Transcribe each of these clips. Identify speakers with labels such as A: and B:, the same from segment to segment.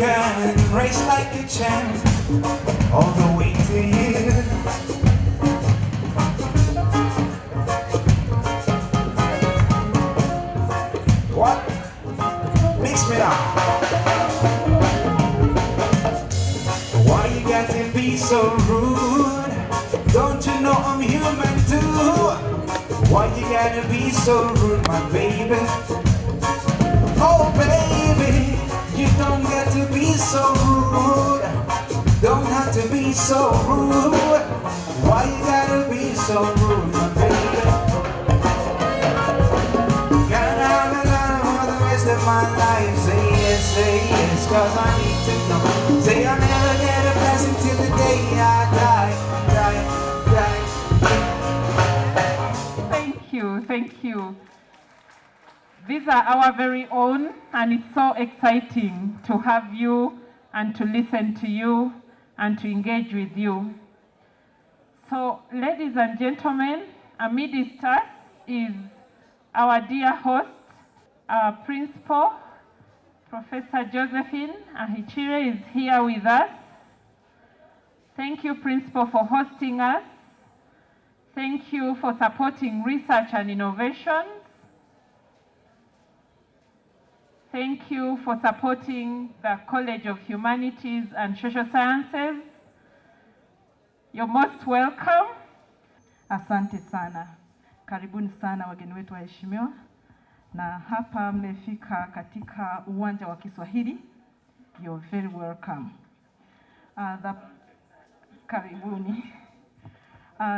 A: can race like a champ all the way to you. What? Mix me up. Why you got to be so rude? Don't you know I'm human too? Why you gotta be so rude, my baby? Oh baby, you don't got to be so rude. Don't have to be so rude. Why you gotta be so rude, my baby? Gotta have a lot for the rest of my life. Say yes, cause I need to know. Say I'll never get a blessing till the day I die.
B: Thank you. These are our very own, and it's so exciting to have you and to listen to you and to engage with you. So, ladies and gentlemen, amidst us is our dear host, our principal, Professor Josephine Ahichire is here with us. Thank you, Principal, for hosting us. Thank you for supporting research and innovations. Thank you for supporting the College of Humanities and Social Sciences. You're most welcome.
C: Asante sana. Karibuni sana wageni wetu waheshimiwa. Na hapa mmefika katika uwanja wa Kiswahili. You're very welcome. Karibuni.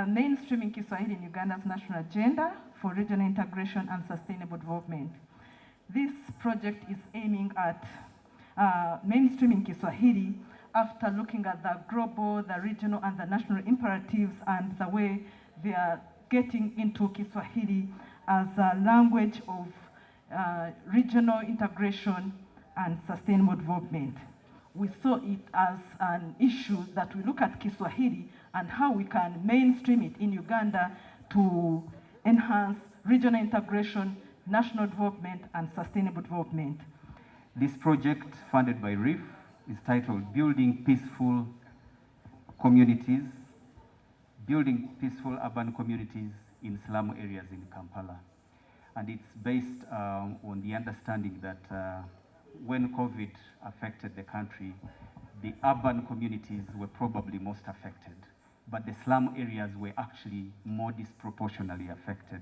C: Mainstreaming Kiswahili in Uganda's national agenda for regional integration and sustainable development. This project is aiming at mainstreaming Kiswahili after looking at the global, the regional, and the national imperatives and the way they are getting into Kiswahili as a language of regional integration and sustainable development. We saw it as an issue that we look at Kiswahili and how we can mainstream it in Uganda to enhance regional integration, national development, and sustainable development.
D: This project, funded by RIF, is titled Building Peaceful Communities, Building Peaceful Urban Communities in Slum Areas in Kampala. And it's based on the understanding that when COVID affected the country, the urban communities were probably most affected, but the slum areas were actually more disproportionately affected.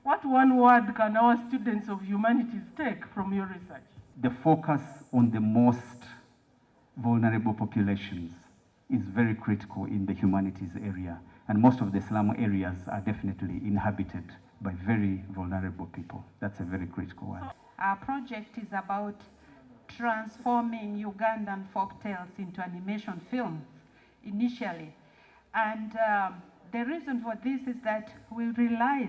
B: What one word can our students of humanities take from your research?
D: The focus on the most vulnerable populations is very critical in the humanities area, and most of the slum areas are definitely inhabited by very vulnerable people. That's a very critical one.
E: Our project is about transforming Ugandan folktales into animation films initially. And the reason for this is that we realize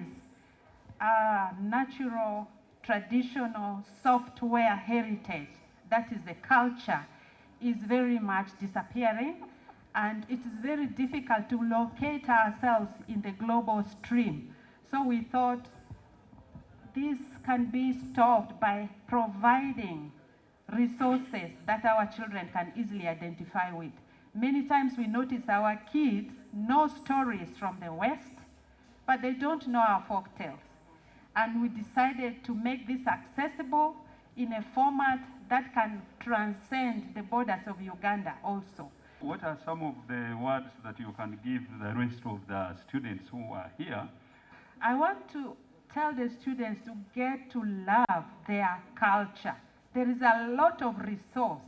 E: our natural, traditional software heritage, that is the culture, is very much disappearing, and it is very difficult to locate ourselves in the global stream. So we thought this can be solved by providing resources that our children can easily identify with. Many times we notice our kids know stories from the West, but they don't know our folk tales. And we decided to make this accessible in a format that can transcend the borders of Uganda also.
F: What are some of the words that you can give the rest of the students who are here?
E: I want to tell the students to get to love their culture. There is a lot of resource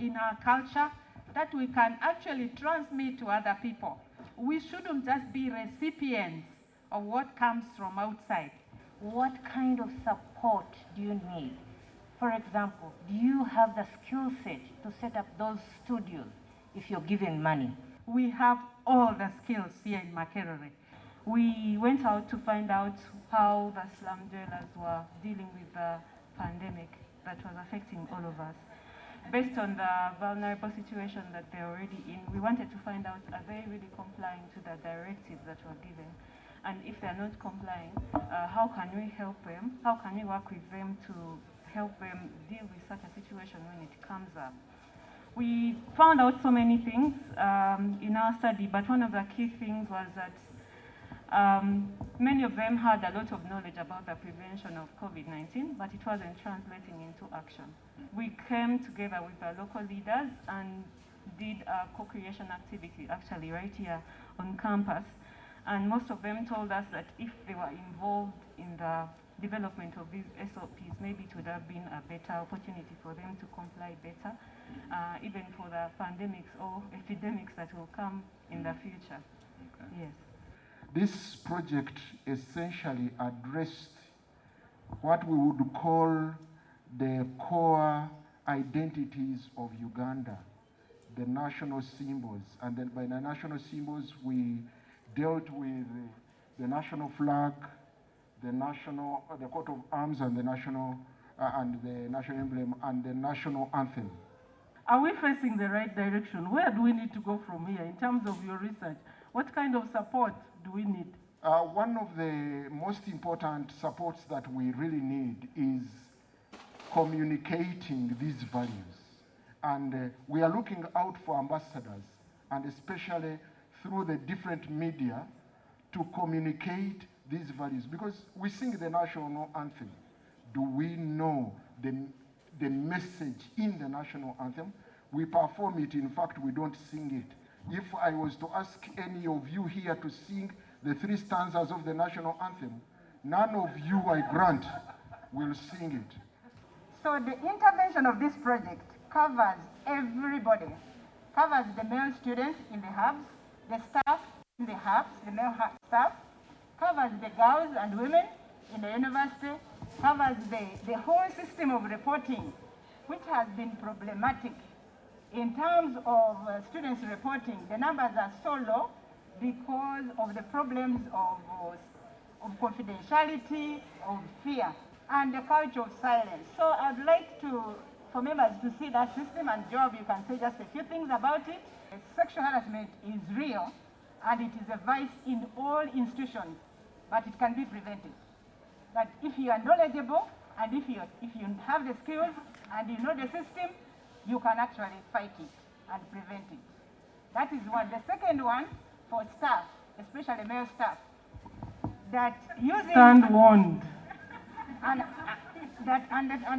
E: in our culture that we can actually transmit to other people. We shouldn't just be recipients of what comes from outside.
G: What kind of support do you need? For example, do you have the skill set to set up those studios if you're given money?
E: We have all the skills here in MakRIF. We went out to find out how the slum dwellers were dealing with the pandemic that was affecting all of us. Based on the vulnerable situation that they're already in, we wanted to find out, are they really complying to the directives that were given? And if they're not complying, how can we help them? How can we work with them to help them deal with such a situation when it comes up?
B: We found out so many things in our study, but one of the key things was that many of them had a lot of knowledge about the prevention of COVID-19, but it wasn't translating into action. We came together with our local leaders and did a co-creation activity actually right here on campus. And most of them told us that if they were involved in the development of these SOPs, maybe it would have been a better opportunity for them to comply better, even for the pandemics or epidemics that will come in the future. Okay. Yes.
H: This project essentially addressed what we would call the core identities of Uganda, the national symbols. And then by the national symbols, we dealt with the national flag, the coat of arms, and the national emblem, and the national anthem.
B: Are we facing the right direction? Where do we need to go from here in terms of your research? What kind of support do we need?
H: One of the most important supports that we really need is communicating these values. And we are looking out for ambassadors, and especially through the different media, to communicate these values. Because we sing the national anthem. Do we know the message in the national anthem? We perform it. In fact, we don't sing it. If I was to ask any of you here to sing the 3 stanzas of the national anthem, none of you, I grant, will sing it.
I: So the intervention of this project covers everybody, covers the male students in the hubs, the staff in the hubs, the male staff, covers the girls and women in the university, covers the whole system of reporting, which has been problematic. In terms of students reporting, the numbers are so low because of the problems of confidentiality, of fear, and the culture of silence. So I'd like for members to see that system, and Job, you can say just a few things about it. Sexual harassment is real, and it is a vice in all institutions, but it can be prevented. But if you are knowledgeable, and if you have the skills, and you know the system, you can actually fight it and prevent it. That is one. The second one, for staff, especially male staff, that using...
B: Stand warned.
I: And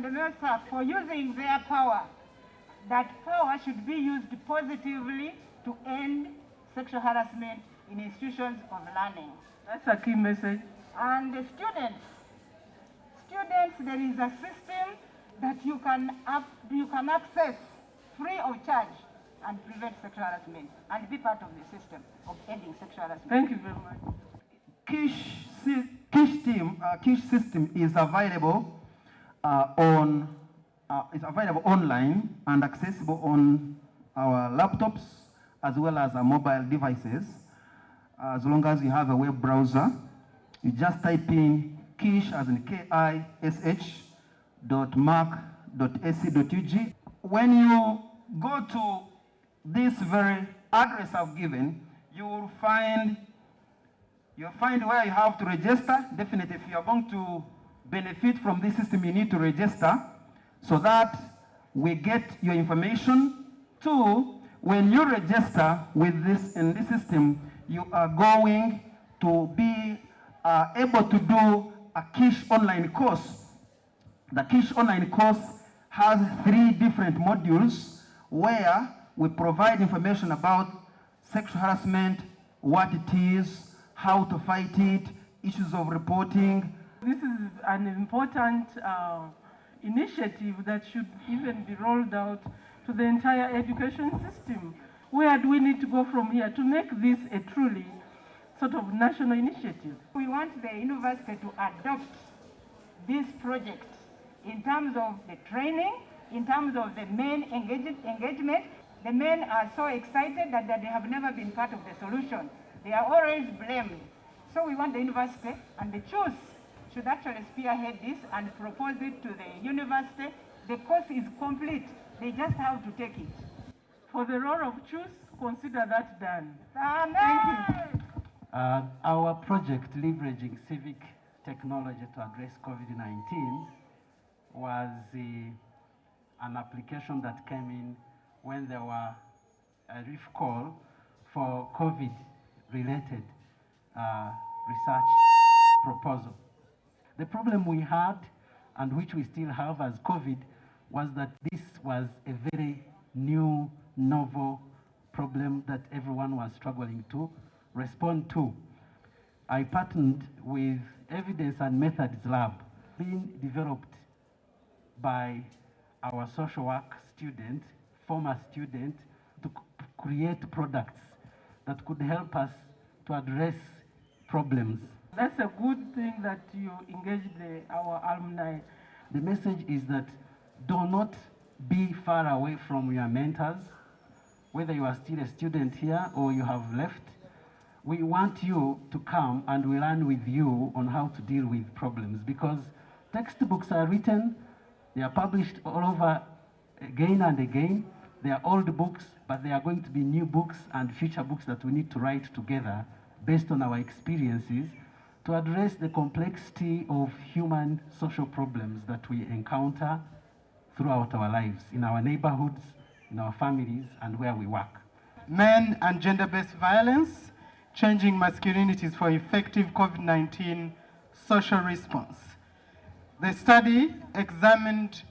I: the male staff, for using their power, that power should be used positively to end sexual harassment in institutions of learning.
B: That's a key message.
I: And the students, there is a system that you can access free of charge and prevent sexual harassment and be part of the system of ending sexual harassment.
B: Thank you very much.
J: CHUSS system is available online and accessible on our laptops as well as our mobile devices. As long as you have a web browser, you just type in KISH as in kish.mac.ac.ug. When you go to this very address I've given, you'll find where you have to register. Definitely, if you are going to benefit from this system, you need to register so that we get your information. 2, when you register with this in this system, you are going to be able to do a KISH online course. The KISH online course has 3 different modules where we provide information about sexual harassment, what it is, how to fight it, issues of reporting.
B: This is an important initiative that should even be rolled out to the entire education system. Where do we need to go from here to make this a truly sort of national initiative?
I: We want the university to adopt this project in terms of the training, in terms of the men engagement. The men are so excited that they have never been part of the solution. They are always blamed. So we want the university and the CHUSS should actually spearhead this and propose it to the university. The course is complete. They just have to take it.
B: For the role of CHUSS, consider that done.
I: Amen.
B: Thank you.
K: Our project, leveraging civic technology to address COVID-19, was an application that came in when there were a RIF call for COVID-related research proposal. The problem we had, and which we still have as COVID, was that this was a very new, novel problem that everyone was struggling to respond to. I partnered with Evidence and Methods Lab, being developed by our social work student, former student, to create products that could help us to address problems.
B: That's a good thing that you engage our alumni.
K: The message is that do not be far away from your mentors, whether you are still a student here or you have left. We want you to come and we learn with you on how to deal with problems, because textbooks are written, they are published all over again and again. They are old books, but there are going to be new books and future books that we need to write together based on our experiences to address the complexity of human social problems that we encounter throughout our lives, in our neighborhoods, in our families, and where we work.
L: Men and gender-based violence, changing masculinities for effective COVID-19 social response. The study examined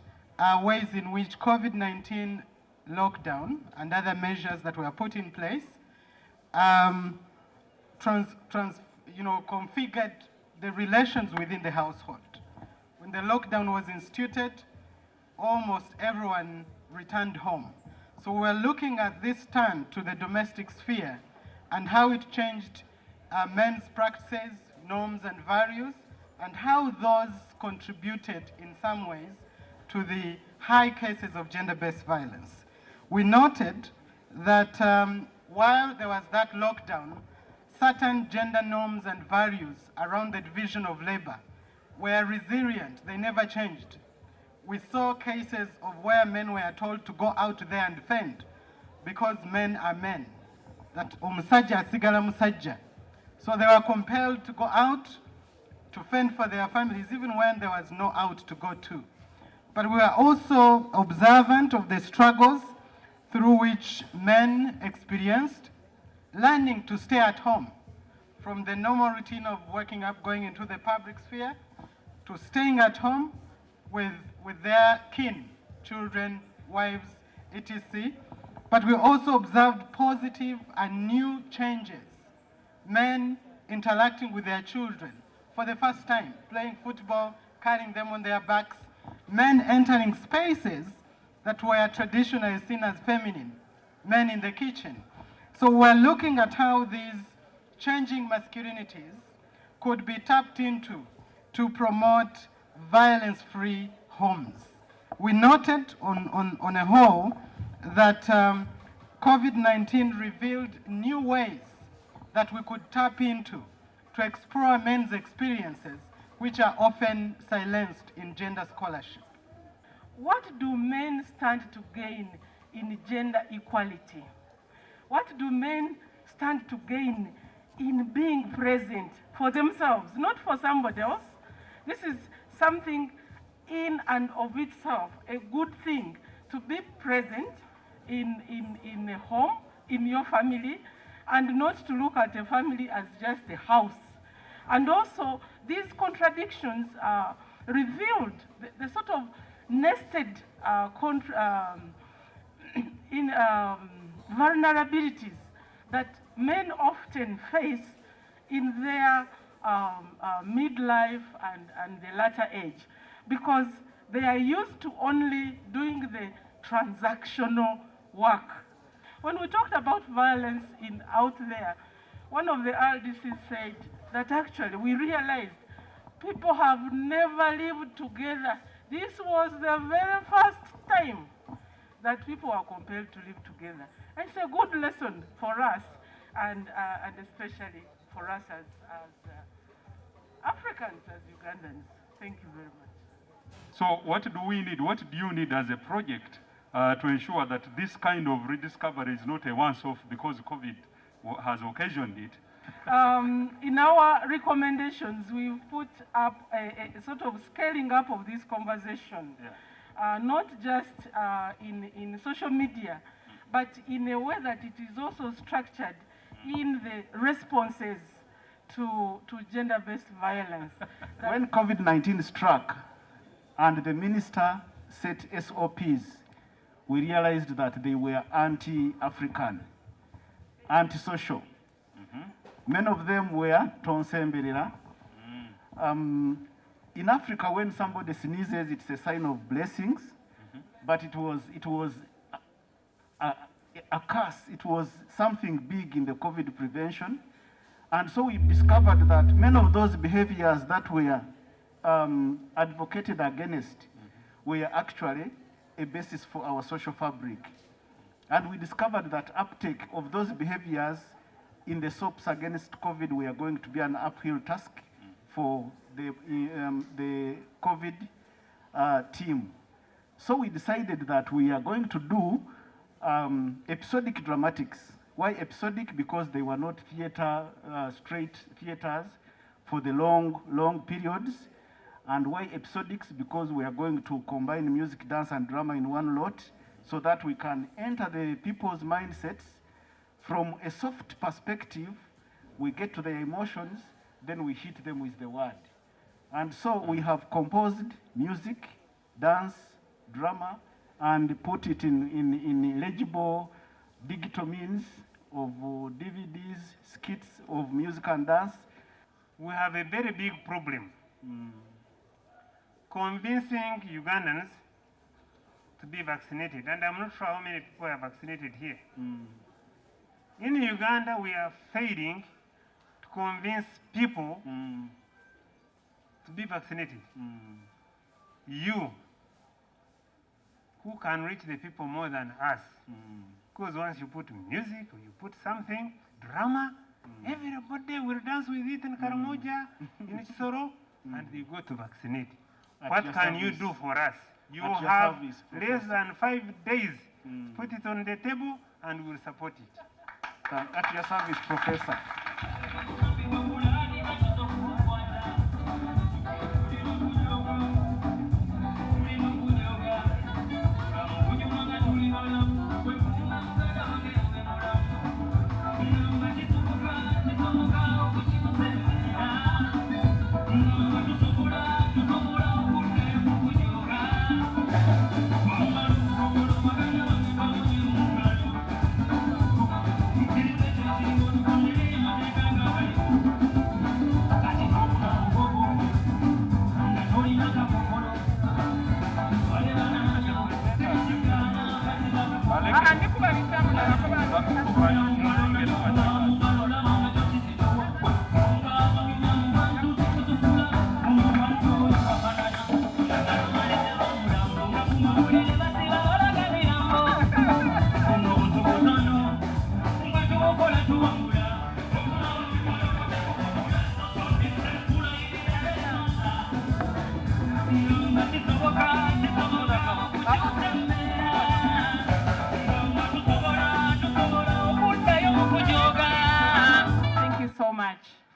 L: ways in which COVID-19 lockdown and other measures that were put in place configured the relations within the household. When the lockdown was instituted, almost everyone returned home. So we're looking at this turn to the domestic sphere and how it changed men's practices, norms, and values, and how those contributed in some ways to the high cases of gender-based violence. We noted that while there was that lockdown, certain gender norms and values around the division of labor were resilient. They never changed. We saw cases of where men were told to go out there and fend because men are men. That omusajja asigala musajja. So they were compelled to go out to fend for their families even when there was no out to go to. But we were also observant of the struggles through which men experienced learning to stay at home, from the normal routine of waking up, going into the public sphere, to staying at home with their kin, children, wives, etc. But we also observed positive and new changes. Men interacting with their children for the first time, playing football, carrying them on their backs, men entering spaces that were traditionally seen as feminine, men in the kitchen. So we're looking at how these changing masculinities could be tapped into to promote violence-free homes. We noted on a whole that COVID-19 revealed new ways that we could tap into to explore men's experiences, which are often silenced in gender scholarship.
B: What do men stand to gain in gender equality? What do men stand to gain in being present for themselves, not for somebody else? This is something in and of itself, a good thing, to be present in a home, in your family, and not to look at a family as just a house. And also, these contradictions revealed the sort of nested vulnerabilities that men often face in their midlife and the latter age, because they are used to only doing the transactional work. When we talked about violence out there, one of the RDCs said that actually we realized people have never lived together. This was the very first time that people are compelled to live together. And it's a good lesson for us, and especially for us as Africans, as Ugandans. Thank you very much.
F: So what do we need? What do you need as a project to ensure that this kind of rediscovery is not a once-off because COVID has occasioned it?
B: In our recommendations, we've put up a sort of scaling up of this conversation, not just in social media, but in a way that it is also structured in the responses to gender-based violence.
M: When COVID-19 struck and the minister set SOPs, we realized that they were anti-African, anti-social. Many of them were tonsemberera. In Africa, when somebody sneezes, it's a sign of blessings, but it was a curse. It was something big in the COVID prevention. And so we discovered that many of those behaviors that were advocated against were actually a basis for our social fabric. And we discovered that uptake of those behaviors in the SOPs against COVID were going to be an uphill task for the COVID team. So we decided that we are going to do episodic dramatics. Why episodic? Because they were not straight theaters for the long periods. And why episodics? Because we are going to combine music, dance, and drama in one lot so that we can enter the people's mindsets from a soft perspective. We get to their emotions, then we hit them with the word. And so we have composed music, dance, drama, and put it in legible digital means of DVDs, skits of music and dance.
N: We have a very big problem. Convincing Ugandans to be vaccinated, and I'm not sure how many people are vaccinated here. In Uganda, we are failing to convince people to be vaccinated. You, who can reach the people more than us, because once you put music or you put something, drama, everybody will dance with it in Karamoja, in Chisoro, and they go to vaccinate. What can you do for us? You have less than 5 days. Put it on the table and we'll support it.
M: At your service, Professor.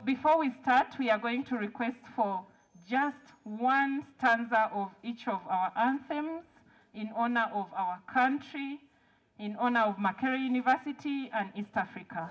B: Before we start, we are going to request for just one stanza of each of our anthems in honor of our country, in honor of MakRIF University and East Africa.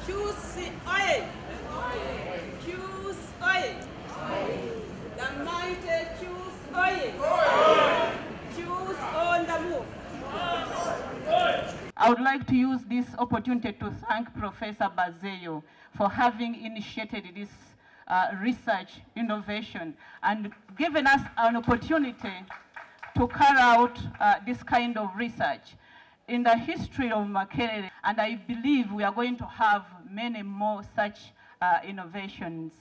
O: CHUSS oil! CHUSS oil! The mighty CHUSS oil! CHUSS on the move!
B: I would like to use this opportunity to thank Professor Bazeyo for having initiated this research innovation and given us an opportunity to carry out this kind of research in the history of Makerere, and I believe we are going to have many more such innovations.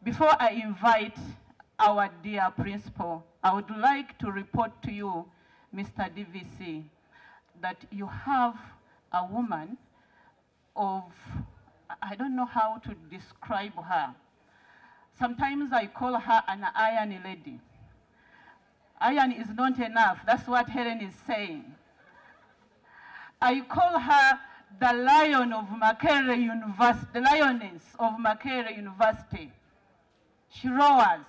B: Before I invite our dear principal, I would like to report to you, Mr. DVC, that you have a woman of, I don't know how to describe her. Sometimes I call her an iron lady. Iron is not enough, that's what Helen is saying. I call her the lion of Makerere University, the lioness of Makerere University. She roars.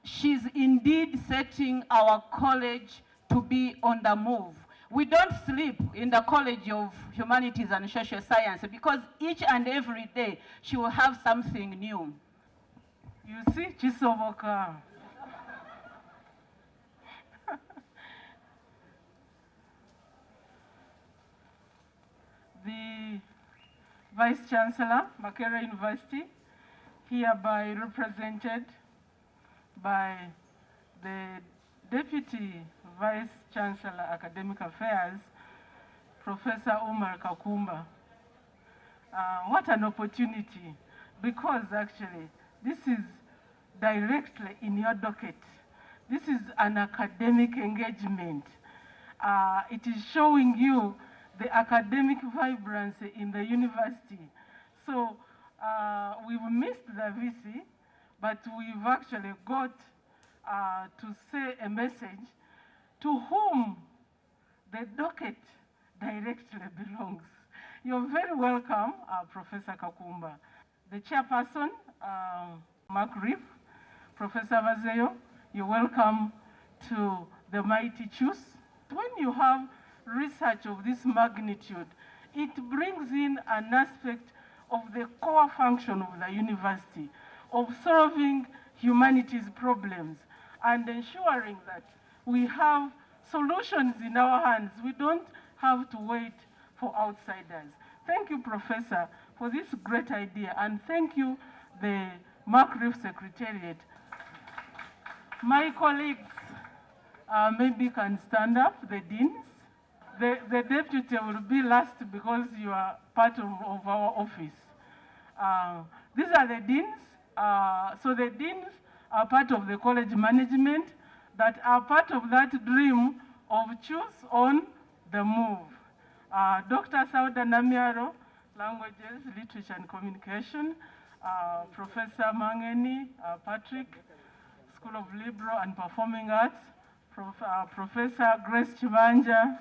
B: She's indeed setting our college to be on the move. We don't sleep in the College of Humanities and Social Sciences because each and every day she will have something new.
P: You see, Chisoboka. The Vice Chancellor, Makerere University, hereby represented by the Deputy Vice Chancellor, Academic Affairs, Professor Umar Kakumba. What an opportunity, because actually this is directly in your docket. This is an academic engagement. It is showing you the academic vibrancy in the university. So we've missed the VC, but we've actually got to say a message to whom the docket directly belongs. You're very welcome, Professor Kakumba. The chairperson, MakRIF, Professor Bazeyo, you're welcome to the mighty CHUSS. When you have research of this magnitude, it brings in an aspect of the core function of the university, of solving humanities problems and ensuring that we have solutions in our hands. We don't have to wait for outsiders. Thank you, Professor, for this great idea, and thank you, the MakRIF Secretariat. My colleagues maybe can stand up, the deans. The deputy will be last because you are part of our office. These are the deans. So the deans are part of the college management that are part of that dream of CHUSS on the move. Dr. Sauda Namiaro, Languages, Literature and Communication. Professor Mangeni, Patrick, School of Liberal and Performing Arts. Professor Grace Chibanja.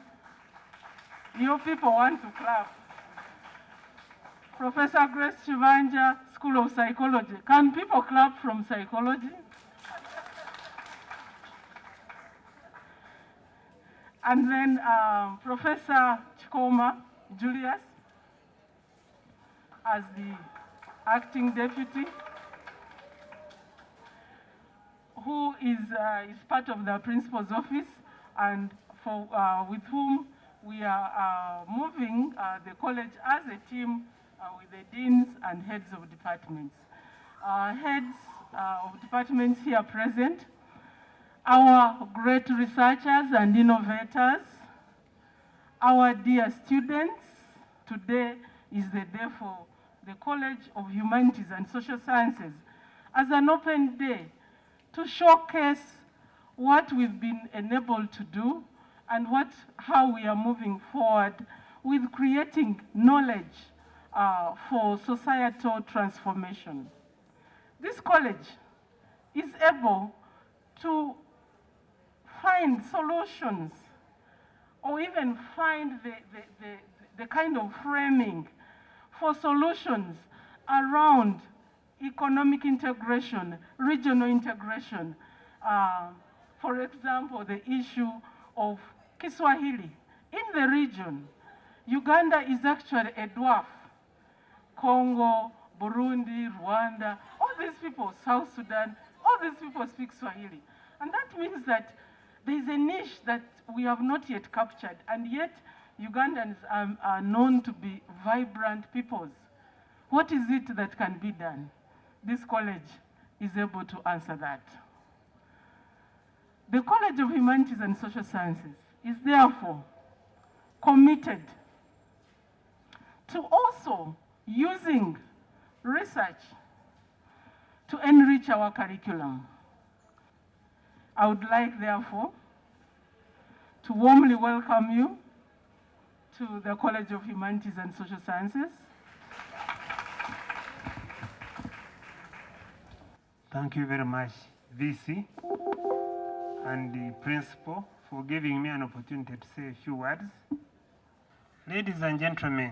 P: You people want to clap. Professor Grace Chibanja, School of Psychology. Can people clap from psychology? And then Professor Chikoma Julius as the acting deputy, who is part of the principal's office and with whom we are moving the college as a team with the deans and heads of departments. Heads of departments here present, our great researchers and innovators, our dear students. Today is the day for the College of Humanities and Social Sciences as an open day to showcase what we've been enabled to do and how we are moving forward with creating knowledge for societal transformation. This college is able to find solutions or even find the kind of framing for solutions around economic integration, regional integration. For example, the issue of Kiswahili in the region, Uganda is actually a dwarf. Congo, Burundi, Rwanda, all these people, South Sudan, all these people speak Swahili. And that means that there is a niche that we have not yet captured, and yet Ugandans are known to be vibrant peoples. What is it that can be done? This college is able to answer that. The College of Humanities and Social Sciences is therefore committed to also using research to enrich our curriculum. I would like, therefore, to warmly welcome you to the College of Humanities and Social Sciences.
N: Thank you very much, VC and the principal, for giving me an opportunity to say a few words. Ladies and gentlemen,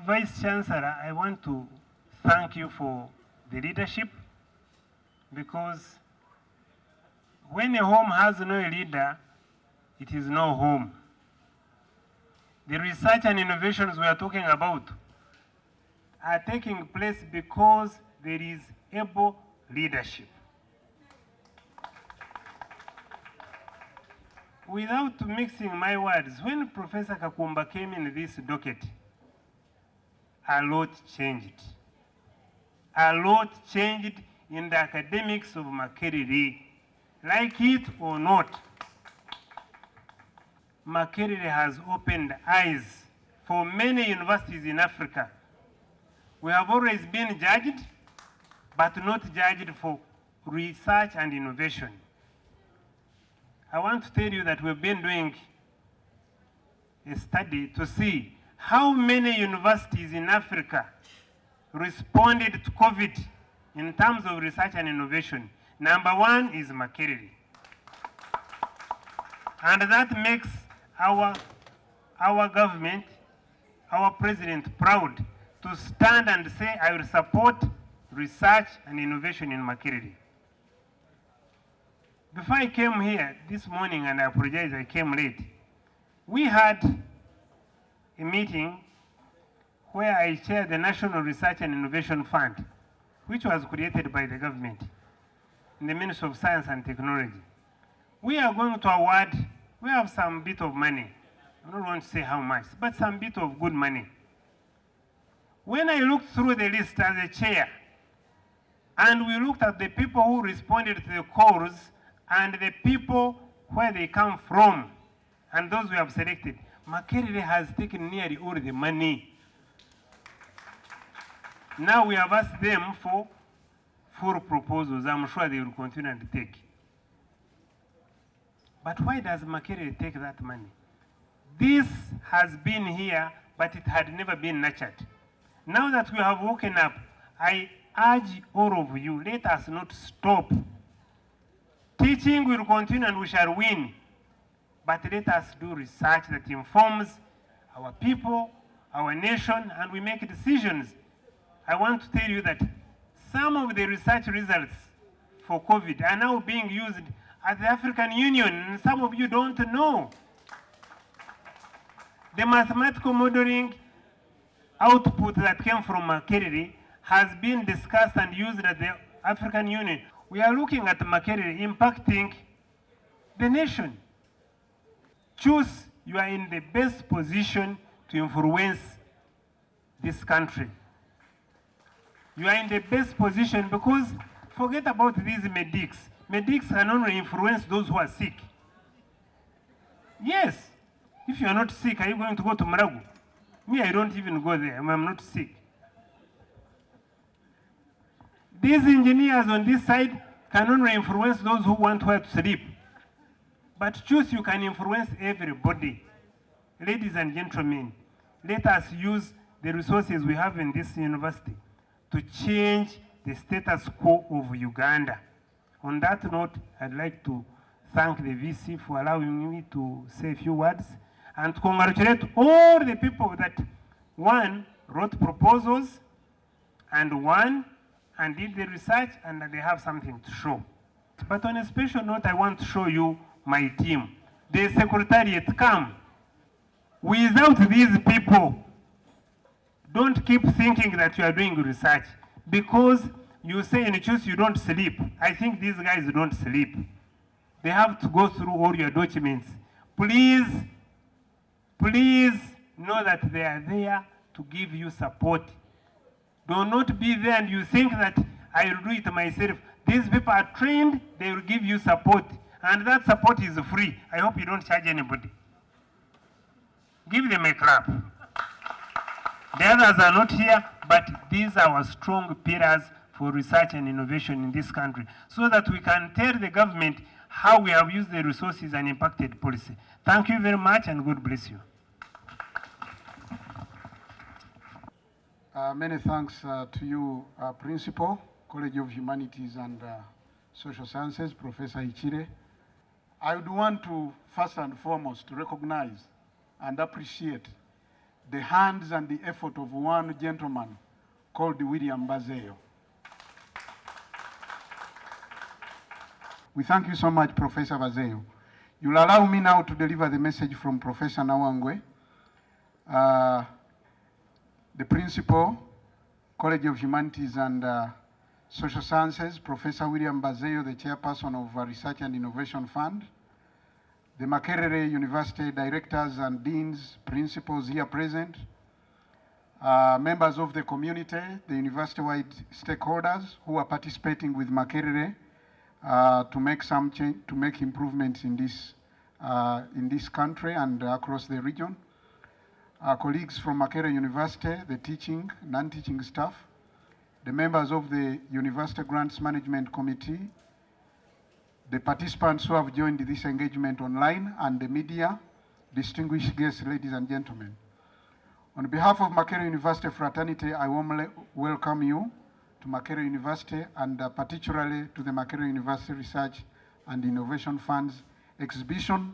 N: Vice Chancellor, I want to thank you for the leadership, because when a home has no leader, it is no home. The research and innovations we are talking about are taking place because there is able leadership. Without mixing my words, when Professor Kakumba came in this docket, a lot changed. A lot changed in the academics of MakRIF. Like it or not, MakRIF has opened eyes for many universities in Africa. We have always been judged, but not judged for research and innovation. I want to tell you that we've been doing a study to see how many universities in Africa responded to COVID in terms of research and innovation. Number one is MakRIF. And that makes our government, our president, proud to stand and say, I will support research and innovation in MakRIF. Before I came here this morning, and I apologize, I came late, we had a meeting where I chaired the National Research and Innovation Fund, which was created by the government in the Ministry of Science and Technology. We are going to award, we have some bit of money. I don't want to say how much, but some bit of good money. When I looked through the list as a chair, and we looked at the people who responded to the calls and the people where they come from, and those we have selected, MakRIF has taken nearly all the money. Now we have asked them for full proposals. I'm sure they will continue and take. But why does MakRIF take that money? This has been here, but it had never been nurtured. Now that we have woken up, I urge all of you, let us not stop. Teaching will continue and we shall win. But let us do research that informs our people, our nation, and we make decisions. I want to tell you that some of the research results for COVID are now being used at the African Union, and some of you don't know. The mathematical modeling output that came from MakRIF has been discussed and used at the African Union. We are looking at MakRIF impacting the nation. CHUSS, you are in the best position to influence this country. You are in the best position because forget about these medics. Medics can only influence those who are sick. Yes, if you are not sick, are you going to go to Maragu? Me, I don't even go there. I'm not sick. These engineers on this side can only influence those who want where to sleep. But CHUSS, you can influence everybody. Ladies and gentlemen, let us use the resources we have in this university to change the status quo of Uganda. On that note, I'd like to thank the VC for allowing me to say a few words and to congratulate all the people that, one, wrote proposals, and one, and did the research, and they have something to show. But on a special note, I want to show you my team. The secretariat, come. Without these people, don't keep thinking that you are doing research, because you say in CHUSS you don't sleep. I think these guys don't sleep. They have to go through all your documents. Please, please know that they are there to give you support. Do not be there and you think that I will do it myself. These people are trained, they will give you support. And that support is free. I hope you don't charge anybody. Give them a clap. The others are not here, but these are our strong pillars for research and innovation in this country, so that we can tell the government how we have used the resources and impacted policy. Thank you very much, and God bless you.
H: Many thanks to you, Principal, College of Humanities and Social Sciences, Professor Ichire. I would want to, first and foremost, recognize and appreciate the hands and the effort of one gentleman called William Bazeo. We thank you so much, Professor Bazeo. You'll allow me now to deliver the message from Professor Nawangwe, the Principal, College of Humanities and Social Sciences, Professor William Bazeo, the Chairperson of Research and Innovation Fund, the MakRIF University Directors and Deans, Principals here present, members of the community, the university-wide stakeholders who are participating with MakRIF to make some change, to make improvements in this country and across the region. Our colleagues from MakRIF University, the teaching, non-teaching staff, the members of the University Grants Management Committee, the participants who have joined this engagement online, and the media, distinguished guests, ladies and gentlemen. On behalf of MakRIF University Fraternity, I warmly welcome you to MakRIF University, and particularly to the MakRIF University Research and Innovation Fund's exhibition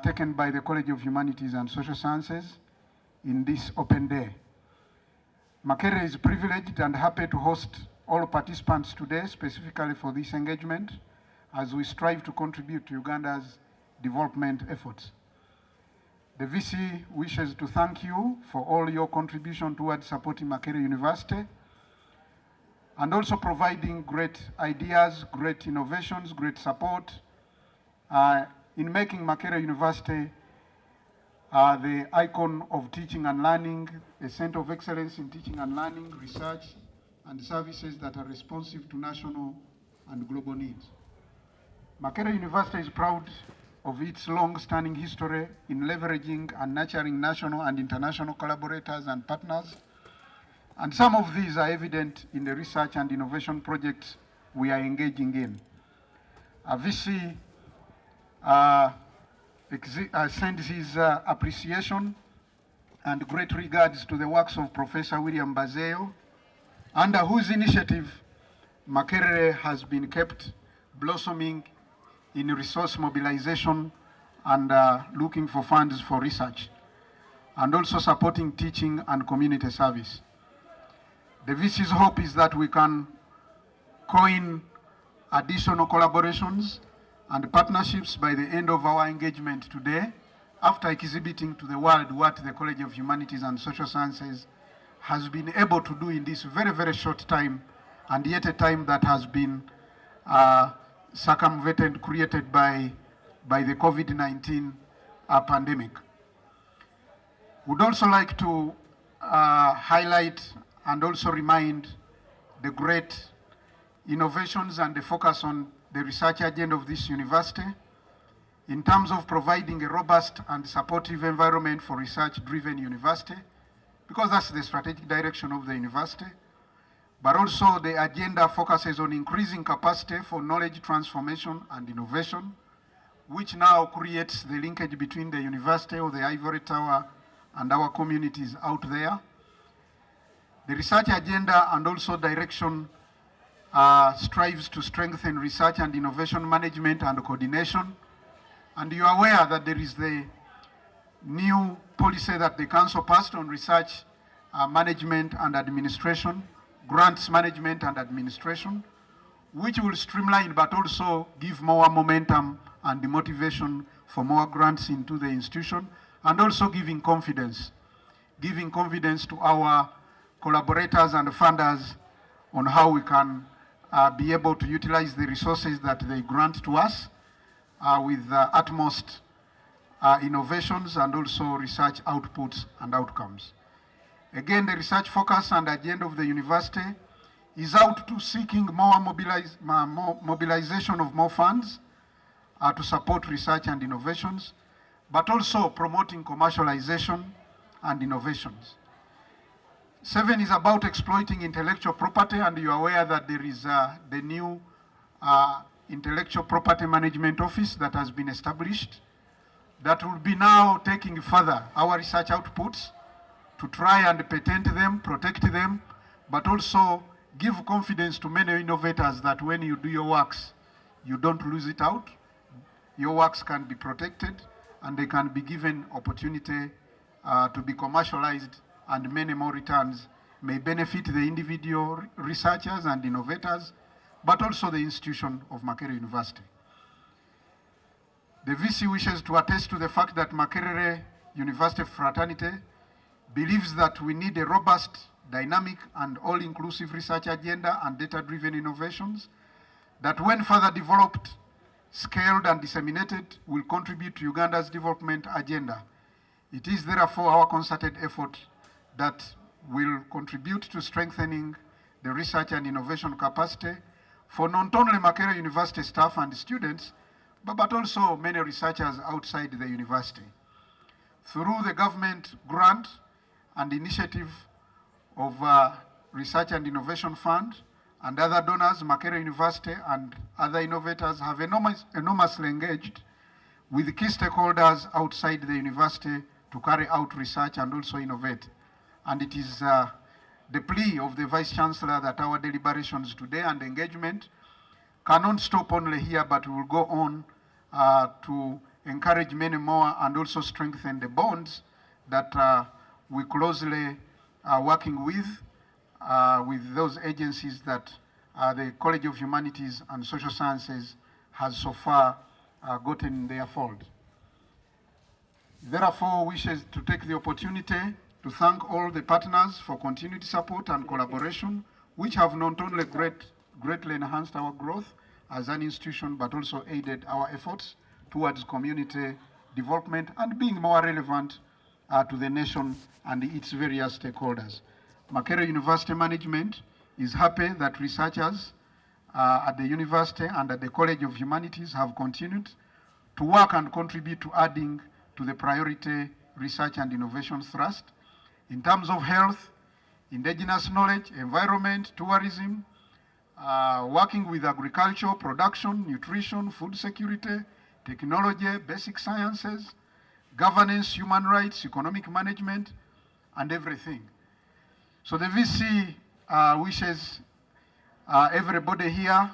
H: taken by the College of Humanities and Social Sciences in this open day. MakRIF is privileged and happy to host all participants today, specifically for this engagement, as we strive to contribute to Uganda's development efforts. The VC wishes to thank you for all your contribution towards supporting MakRIF University and also providing great ideas, great innovations, great support in making MakRIF University the icon of teaching and learning, a center of excellence in teaching and learning, research, and services that are responsive to national and global needs. MakRIF University is proud of its long-standing history in leveraging and nurturing national and international collaborators and partners, and some of these are evident in the research and innovation projects we are engaging in. VC sends his appreciation and great regards to the works of Professor William Bazeo, under whose initiative MakRIF has been kept blossoming in resource mobilization and looking for funds for research, and also supporting teaching and community service. The VC's hope is that we can coin additional collaborations and partnerships by the end of our engagement today, after exhibiting to the world what the College of Humanities and Social Sciences has been able to do in this very, very short time, and yet a time that has been circumvented, created by the COVID-19 pandemic. Would also like to highlight and also remind the great innovations and the focus on the research agenda of this university in terms of providing a robust and supportive environment for research-driven university, because that's the strategic direction of the university. But also the agenda focuses on increasing capacity for knowledge transformation and innovation, which now creates the linkage between the university or the ivory tower and our communities out there. The research agenda and also direction strives to strengthen research and innovation management and coordination. And you are aware that there is the new policy that the Council passed on research management and administration, grants management and administration, which will streamline but also give more momentum and the motivation for more grants into the institution, and also giving confidence to our collaborators and funders on how we can be able to utilize the resources that they grant to us with utmost innovations and also research outputs and outcomes. Again, the research focus and agenda of the university is out to seeking more mobilization of more funds to support research and innovations, but also promoting commercialization and innovations. 7 is about exploiting intellectual property, and you are aware that there is the new Intellectual Property Management Office that has been established that will be now taking further our research outputs to try and patent them, protect them, but also give confidence to many innovators that when you do your works, you don't lose it out. Your works can be protected and they can be given opportunity to be commercialized, and many more returns may benefit the individual researchers and innovators, but also the institution of Makerere University. The VC wishes to attest to the fact that Makerere University Fraternity believes that we need a robust, dynamic, and all-inclusive research agenda and data-driven innovations that, when further developed, scaled, and disseminated, will contribute to Uganda's development agenda. It is therefore our concerted effort that will contribute to strengthening the research and innovation capacity for not only Makerere University staff and students, but also many researchers outside the university. Through the government grant and initiative of Research and Innovation Fund and other donors, Makerere University and other innovators have enormously engaged with key stakeholders outside the university to carry out research and also innovate. And it is the plea of the Vice Chancellor that our deliberations today and engagement cannot stop only here, but we will go on to encourage many more and also strengthen the bonds that we closely are working with those agencies that the College of Humanities and Social Sciences has so far gotten in their fold. Therefore, wishes to take the opportunity to thank all the partners for continued support and collaboration, which have not only greatly enhanced our growth as an institution, but also aided our efforts towards community development and being more relevant to the nation and its various stakeholders. Makerere University Management is happy that researchers at the university and at the College of Humanities have continued to work and contribute to adding to the priority research and innovation thrust in terms of health, indigenous knowledge, environment, tourism, working with agriculture, production, nutrition, food security, technology, basic sciences, governance, human rights, economic management, and everything. So the VC wishes everybody here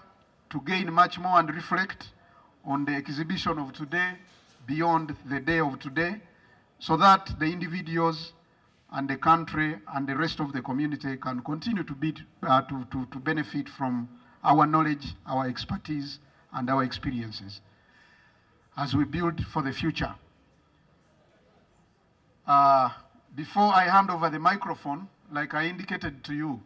H: to gain much more and reflect on the exhibition of today beyond the day of today, so that the individuals and the country and the rest of the community can continue to benefit from our knowledge, our expertise, and our experiences as we build for the future. Before I hand over the microphone, like I indicated to you,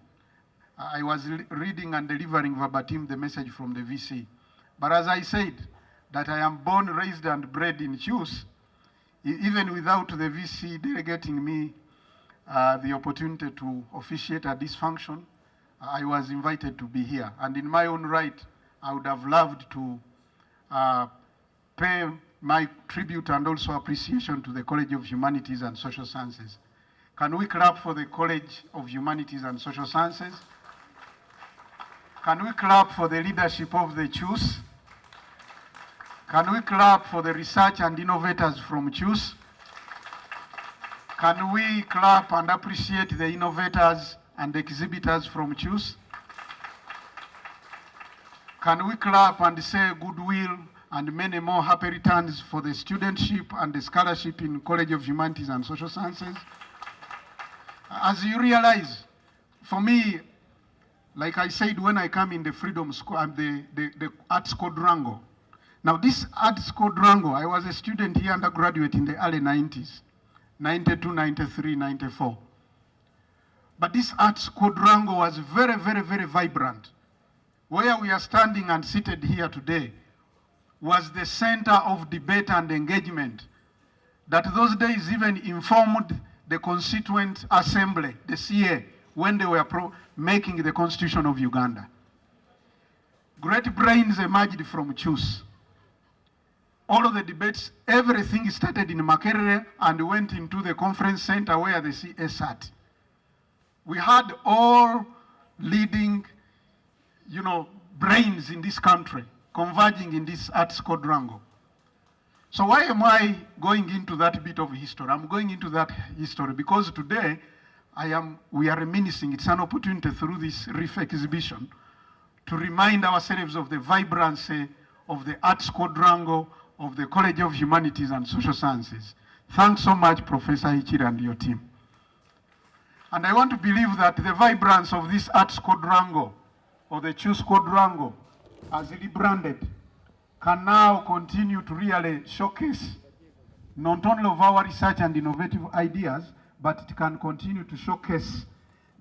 H: I was reading and delivering verbatim the message from the VC. But as I said, that I am born, raised, and bred in CHUSS, even without the VC delegating me the opportunity to officiate at this function, I was invited to be here. And in my own right, I would have loved to pay my tribute and also appreciation to the College of Humanities and Social Sciences. Can we clap for the College of Humanities and Social Sciences? Can we clap for the leadership of the CHUSS? Can we clap for the research and innovators from CHUSS? Can we clap and appreciate the innovators and exhibitors from CHUSS? Can we clap and say goodwill and many more happy returns for the studentship and the scholarship in College of Humanities and Social Sciences? As you realize, for me, like I said, when I come in the Freedom School, I'm the Arts Quadrangle. Now this Arts Quadrangle, I was a student here, undergraduate in the early 90s. 92, 93, 94. But this arts quadrangle was very, very, very vibrant. Where we are standing and seated here today was the center of debate and engagement that those days even informed the Constituent Assembly, the CA, when they were making the Constitution of Uganda. Great brains emerged from CHUSS. All of the debates, everything started in MakRIF and went into the conference center where the CA sat. We had all leading, brains in this country converging in this arts quadrangle. So why am I going into that bit of history? I'm going into that history because today we are reminiscing. It's an opportunity through this RIF exhibition to remind ourselves of the vibrancy of the arts quadrangle of the College of Humanities and Social Sciences. Thanks so much, Professor Ichiri and your team. And I want to believe that the vibrance of this arts quadrangle, or the CHUSS quadrangle, as rebranded, can now continue to really showcase not only of our research and innovative ideas, but it can continue to showcase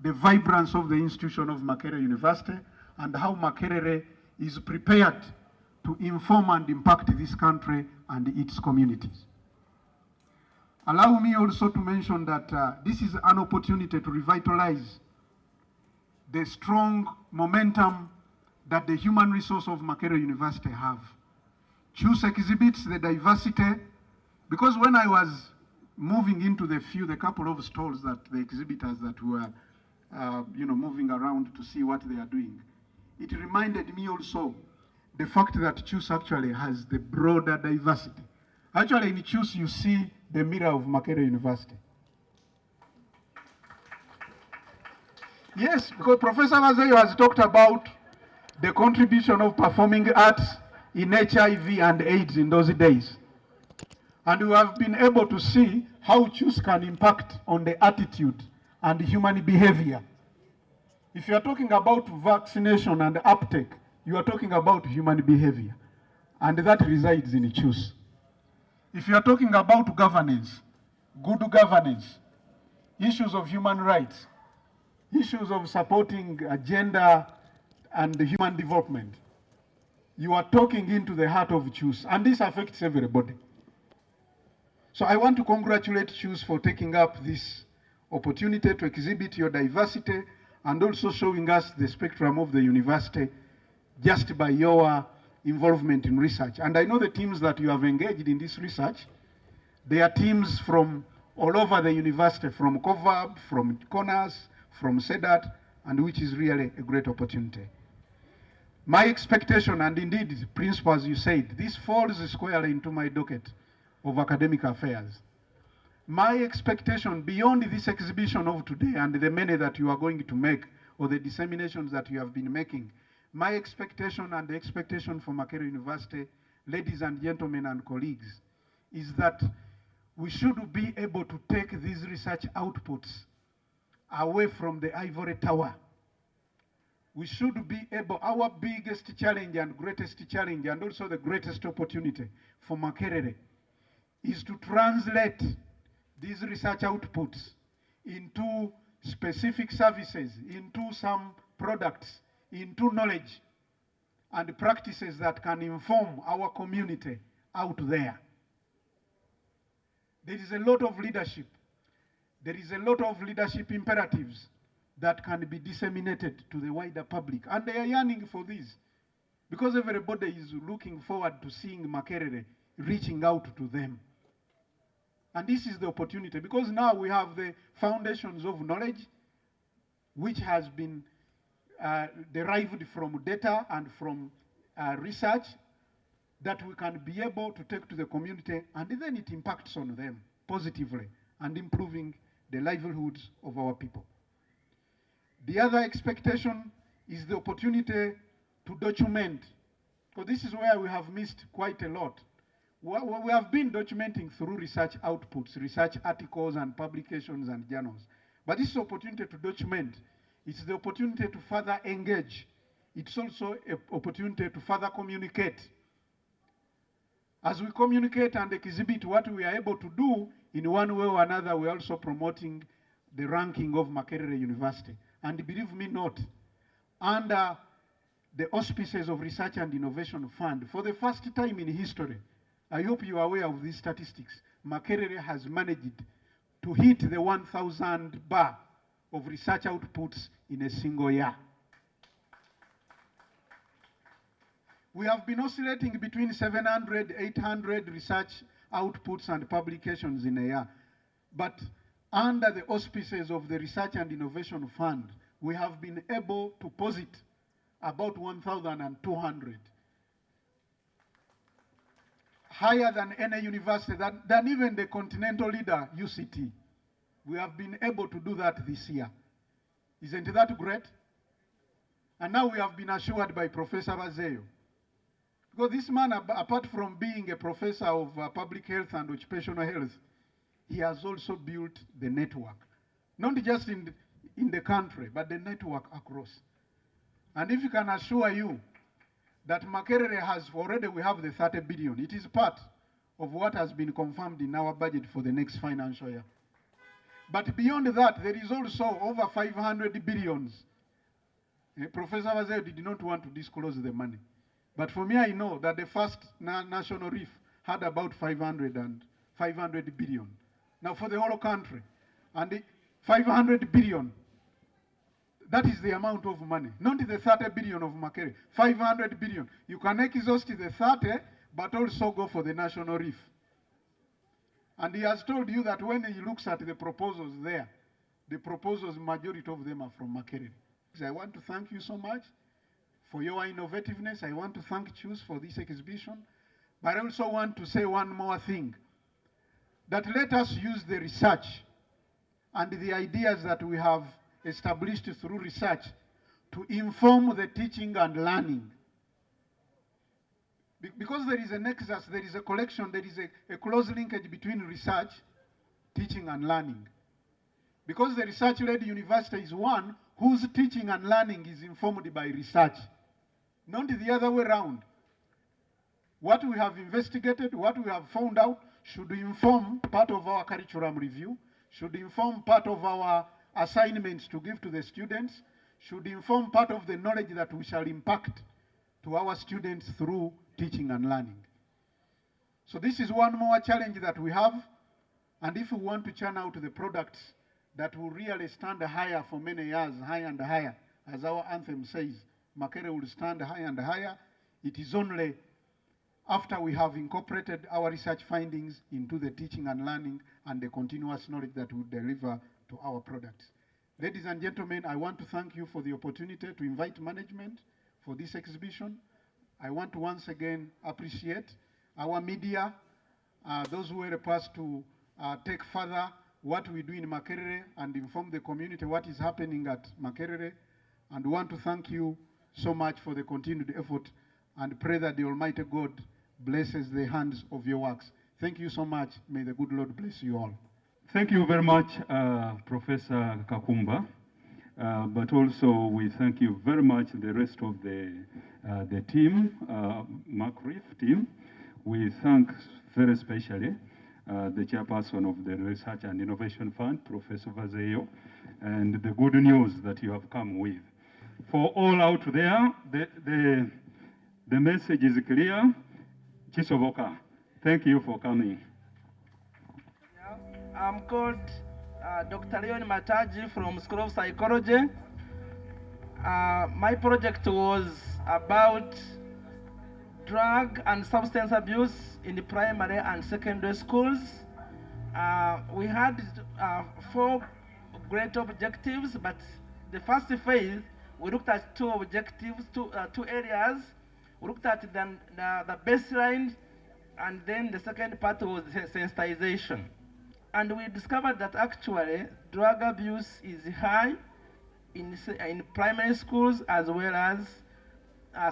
H: the vibrance of the institution of Makerere University and how Makerere is prepared to inform and impact this country and its communities. Allow me also to mention that this is an opportunity to revitalize the strong momentum that the human resource of Makerere University have. CHUSS exhibits the diversity, because when I was moving into the couple of stalls that the exhibitors that were, moving around to see what they are doing, it reminded me also the fact that CHUSS actually has the broader diversity. Actually, in CHUSS, you see the mirror of Makerere University. Yes, because Professor Mazeyo has talked about the contribution of performing arts in HIV and AIDS in those days. And we have been able to see how CHUSS can impact on the attitude and human behavior. If you are talking about vaccination and uptake, you are talking about human behavior. And that resides in CHUSS. If you are talking about governance, good governance, issues of human rights, issues of supporting gender and human development, you are talking into the heart of CHUSS, and this affects everybody. So I want to congratulate CHUSS for taking up this opportunity to exhibit your diversity and also showing us the spectrum of the university just by your involvement in research. And I know the teams that you have engaged in this research, they are teams from all over the university, from COVAB, from CONAS, from SEDAT, and which is really a great opportunity. My expectation, and indeed, Principal, as you said, this falls squarely into my docket of academic affairs. My expectation beyond this exhibition of today and the many that you are going to make, or the disseminations that you have been making, my expectation and the expectation for Makerere University, ladies and gentlemen and colleagues, is that we should be able to take these research outputs away from the ivory tower. We should be able, our biggest challenge and greatest challenge and also the greatest opportunity for Makerere is to translate these research outputs into specific services, into some products, into knowledge and practices that can inform our community out there. There is a lot of leadership. There is a lot of leadership imperatives that can be disseminated to the wider public. And they are yearning for this because everybody is looking forward to seeing Makerere reaching out to them. And this is the opportunity because now we have the foundations of knowledge which has been derived from data and from research that we can be able to take to the community, and then it impacts on them positively and improving the livelihoods of our people. The other expectation is the opportunity to document, because this is where we have missed quite a lot. We have been documenting through research outputs, research articles and publications and journals. But this is an opportunity to document. It's the opportunity to further engage. It's also an opportunity to further communicate.
Q: As we communicate and exhibit what we are able to do, in one way or another, we're also promoting the ranking of MakRIF University. And believe me not, under the auspices of Research and Innovation Fund, for the first time in history, I hope you are aware of these statistics, MakRIF has managed to hit the 1,000 bar of research outputs in a single year. We have been oscillating between 700, 800 research outputs and publications in a year. But under the auspices of the Research and Innovation Fund, we have been able to posit about 1,200. Higher than any university, than even the continental leader, UCT. We have been able to do that this year. Isn't that great? And now we have been assured by Professor Vazeyo. Because this man, apart from being a professor of public health and occupational health, he has also built the network. Not just in the country, but the network across. And if you can assure you that MakRIF has already, we have the 30 billion. It is part of what has been confirmed in our budget for the next financial year. But beyond that, there is also over 500 billions. Professor Vazeyo did not want to disclose the money. But for me, I know that the first national RIF had about 500 billion. Now for the whole country, and the 500 billion, that is the amount of money, not the 30 billion of MakRIF, 500 billion. You can exhaust the 30, but also go for the national RIF. And he has told you that when he looks at the proposals there, the proposals, majority of them are from MakRIF. I want to thank you so much for your innovativeness. I want to thank CHUSS for this exhibition. But I also want to say one more thing, that let us use the research and the ideas that we have established through research to inform the teaching and learning. Because there is a nexus, there is a collection, there is a close linkage between research, teaching and learning. Because the research-led university is one whose teaching and learning is informed by research, not the other way around. What we have investigated, what we have found out, should inform part of our curriculum review, should inform part of our assignments to give to the students, should inform part of the knowledge that we shall impact to our students through teaching and learning. So this is one more challenge that we have, and if we want to churn out the products that will really stand higher for many years, higher and higher, as our anthem says, MakRIF will stand higher and higher. It is only after we have incorporated our research findings into the teaching and learning and the continuous knowledge that we deliver to our products. Ladies and gentlemen, I want to thank you for the opportunity to invite management for this exhibition. I want to once again appreciate our media, those who help us to take further what we do in MakRIF and inform the community what is happening at MakRIF. And want to thank you so much for the continued effort and pray that the Almighty God blesses the hands of your works. Thank you so much. May the good Lord bless you all.
F: Thank you very much, Professor Kakumba. But also we thank you very much the rest of the team, MakRIF team. We thank very especially the chairperson of the Research and Innovation Fund, Professor Vazeyo, and the good news that you have come with. For all out there, the message is clear. Chisoboka, thank you for coming.
J: I'm called Dr. Leon Mataji from School of Psychology. My project was about drug and substance abuse in the primary and secondary schools. We had 4 great objectives, but the first phase, we looked at 2 objectives, 2 areas. We looked at the baseline, and then the second part was sensitization. And we discovered that actually drug abuse is high in primary schools as well as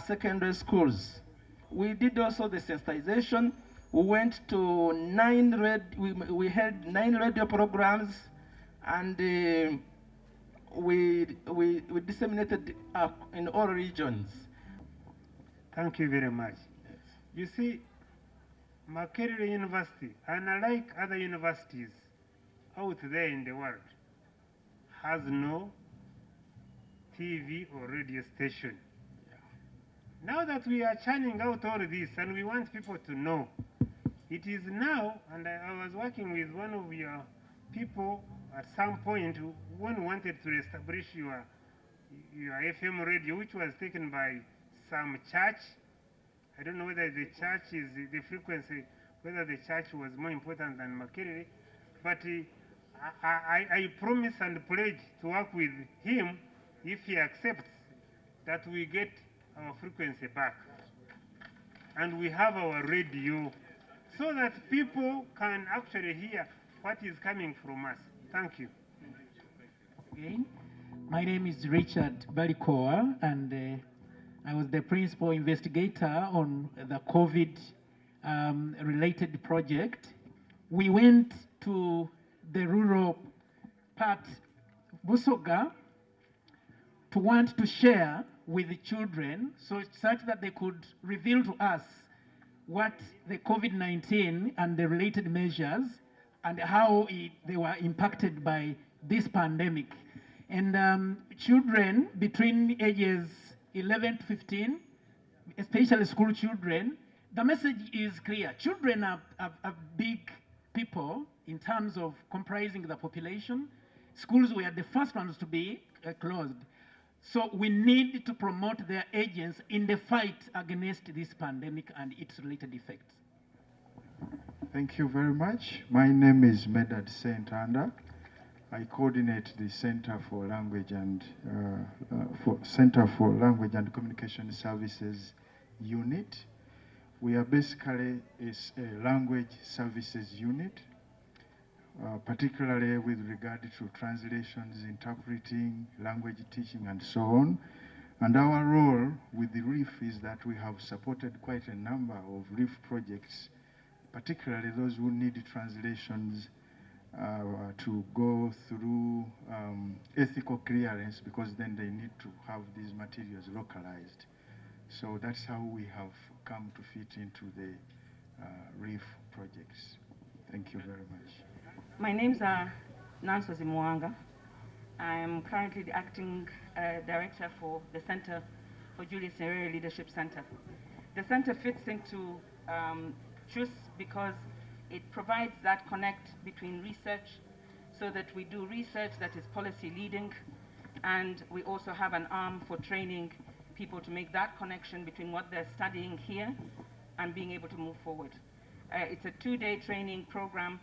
J: secondary schools. We did also the sensitization. We went to we had 9 radio programs, and we disseminated in all regions.
N: Thank you very much. You see, McKinley University, unlike other universities out there in the world, has no TV or radio station. Now that we are churning out all this and we want people to know, it is now, and I was working with one of your people at some point when we wanted to establish your FM radio, which was taken by some church. I don't know whether the church is the frequency, whether the church was more important than Makerere, but I promise and pledge to work with him if he accepts that we get our frequency back. And we have our radio so that people can actually hear what is coming from us. Thank you.
R: Again, my name is Richard Balikoa, and I was the principal investigator on the COVID related project. We went to the rural part, Busoga, to want to share with the children such that they could reveal to us what the COVID-19 and the related measures and how they were impacted by this pandemic. And children between ages 11 to 15, especially school children, the message is clear. Children are big people in terms of comprising the population. Schools were the first ones to be closed. So we need to promote their agents in the fight against this pandemic and its related effects.
S: Thank you very much. My name is Medad Saint-Anda. I coordinate the Center for Language and Communication Services unit. We are basically a language services unit, particularly with regard to translations, interpreting, language teaching, and so on. And our role with the RIF is that we have supported quite a number of RIF projects, particularly those who need translations to go through ethical clearance, because then they need to have these materials localized. So that's how we have come to fit into the RIF projects. Thank you very much.
T: My name's Nancy Zimuanga. I'm currently the acting director for the Center for Julius Nyerere Leadership Center. The center fits into CHUSS because it provides that connect between research, so that we do research that is policy leading, and we also have an arm for training people to make that connection between what they're studying here and being able to move forward. It's a 2-day training program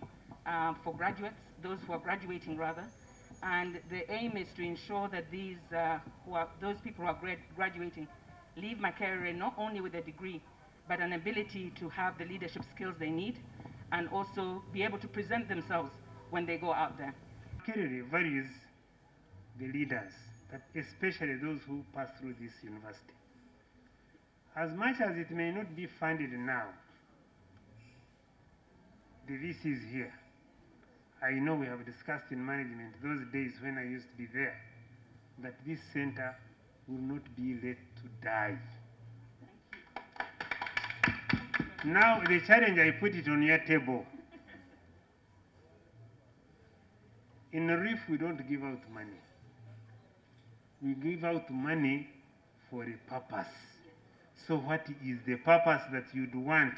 T: for graduates, those who are graduating rather, and the aim is to ensure that those people who are graduating leave MakRIF not only with a degree, but an ability to have the leadership skills they need, and also be able to present themselves when they go out there.
N: MakRIF values the leaders, but especially those who pass through this university. As much as it may not be funded now, the VCs here, I know we have discussed in management those days when I used to be there, that this center will not be let to die. Now the challenge, I put it on your table. In RIF, we don't give out money. We give out money for a purpose. So what is the purpose that you'd want?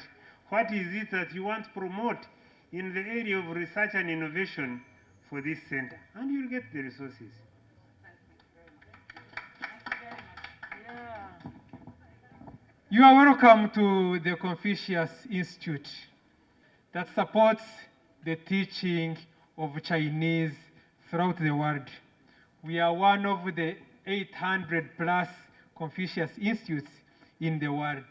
N: What is it that you want to promote in the area of research and innovation for this center? And you'll get the resources.
U: You are welcome to the Confucius Institute that supports the teaching of Chinese throughout the world. We are one of the 800 plus Confucius Institutes in the world.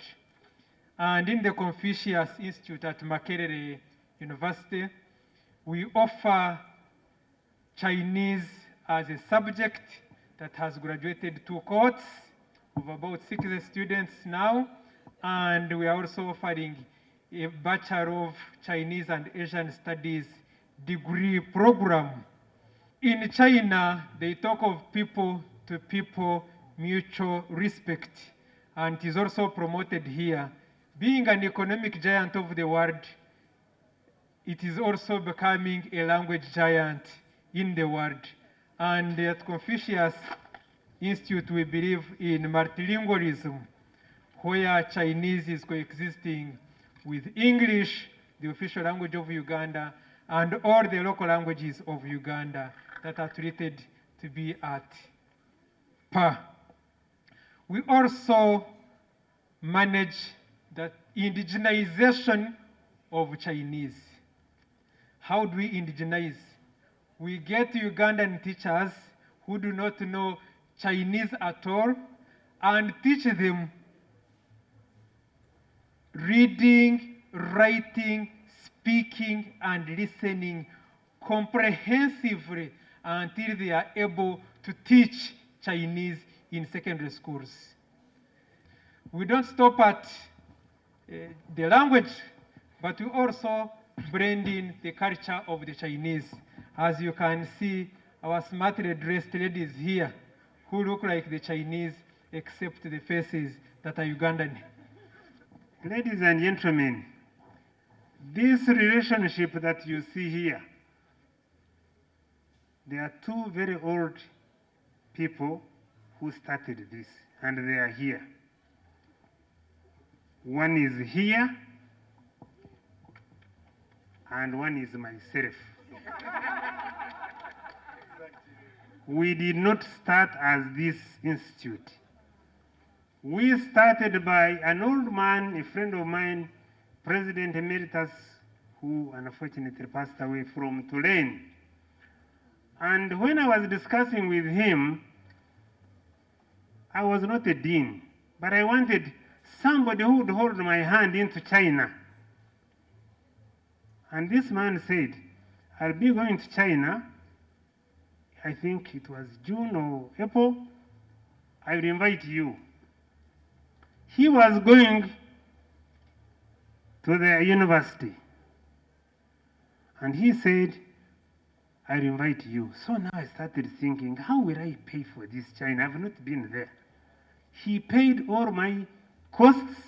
U: And in the Confucius Institute at MakRIF University, we offer Chinese as a subject that has graduated 2 cohorts of about 60 students now, and we are also offering a Bachelor of Chinese and Asian Studies degree program. In China, they talk of people-to-people mutual respect, and it is also promoted here being an economic giant of the world, it is also becoming a language giant in the world. And at Confucius Institute, we believe in multilingualism, where Chinese is coexisting with English, the official language of Uganda, and all the local languages of Uganda that are treated to be at par. We also manage the indigenization of Chinese. How do we indigenize? We get Ugandan teachers who do not know Chinese at all and teach them reading, writing, speaking, and listening comprehensively until they are able to teach Chinese in secondary schools. We don't stop at the language, but we also blend in the culture of the Chinese. As you can see, our smartly dressed ladies here who look like the Chinese except the faces that are Ugandan.
N: Ladies and gentlemen, this relationship that you see here, there are two very old people who started this, and they are here. One is here, and one is myself. We did not start as this institute. We started by an old man, a friend of mine, President Emeritus, who unfortunately passed away from Tulane. And when I was discussing with him, I was not a dean, but I wanted somebody who would hold my hand into China. And this man said, I'll be going to China. I think it was June or April. I will invite you. He was going to the university. And he said, I'll invite you. So now I started thinking, how will I pay for this China? I've not been there. He paid all my costs,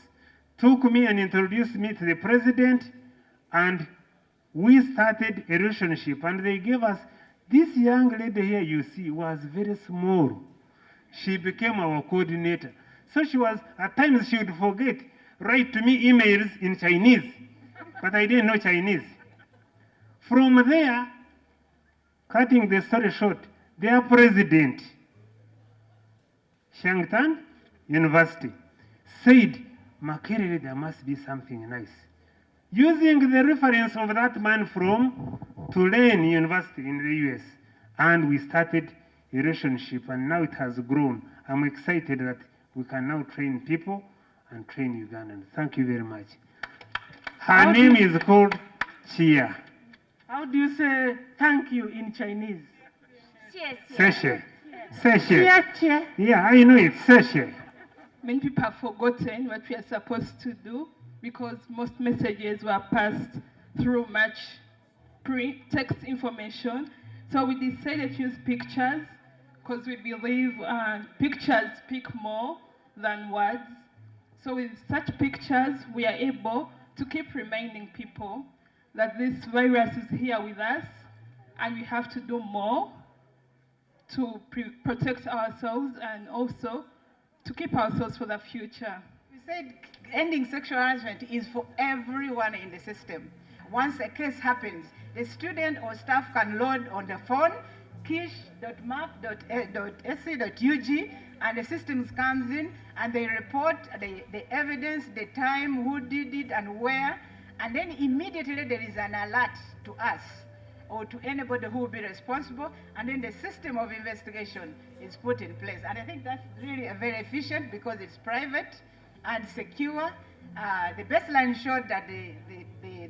N: took me and introduced me to the president, and we started a relationship. And they gave us, this young lady here you see was very small. She became our coordinator. So she was, at times she would forget, write to me emails in Chinese, but I didn't know Chinese. From there, cutting the story short, their president, Shangtan University, said, MakRIF, there must be something nice. Using the reference of that man from Tulane University in the US, and we started a relationship, and now it has grown. I'm excited that we can now train people and train Ugandans. Thank you very much. Her name is called Chia.
P: How do you say thank you in Chinese?
N: Seshe. Seshe. Yeah, I know it. Seshe.
P: Many people have forgotten what we are supposed to do because most messages were passed through much text information. So we decided to use pictures because we believe pictures speak more than words. So with such pictures, we are able to keep reminding people that this virus is here with us and we have to do more to protect ourselves and also to keep ourselves for the future.
I: We said ending sexual harassment is for everyone in the system. Once a case happens, the student or staff can load on the phone kish.mak.sc.ug and the system comes in and they report the evidence, the time, who did it and where, and then immediately there is an alert to us or to anybody who will be responsible, and then the system of investigation is put in place. And I think that's really very efficient because it's private and secure. The baseline showed that the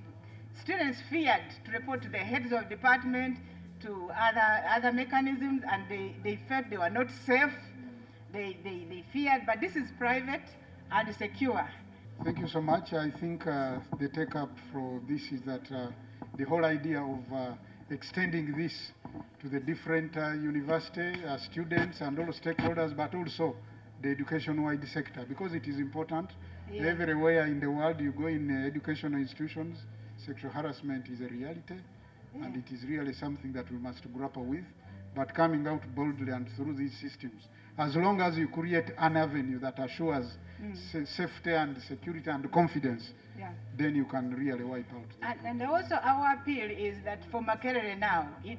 I: students feared to report to the heads of department, to other mechanisms, and they felt they were not safe. They feared, but this is private and secure.
Q: Thank you so much. I think the take-up for this is that the whole idea of extending this to the different university students and all stakeholders, but also the education-wide sector, because it is important.
I: Yeah.
Q: Everywhere in the world you go in educational institutions, sexual harassment is a reality, and it is really something that we must grapple with. But coming out boldly and through these systems, as long as you create an avenue that assures safety and security and confidence, then you can really wipe out.
I: And also our appeal is that for MakRIF now, we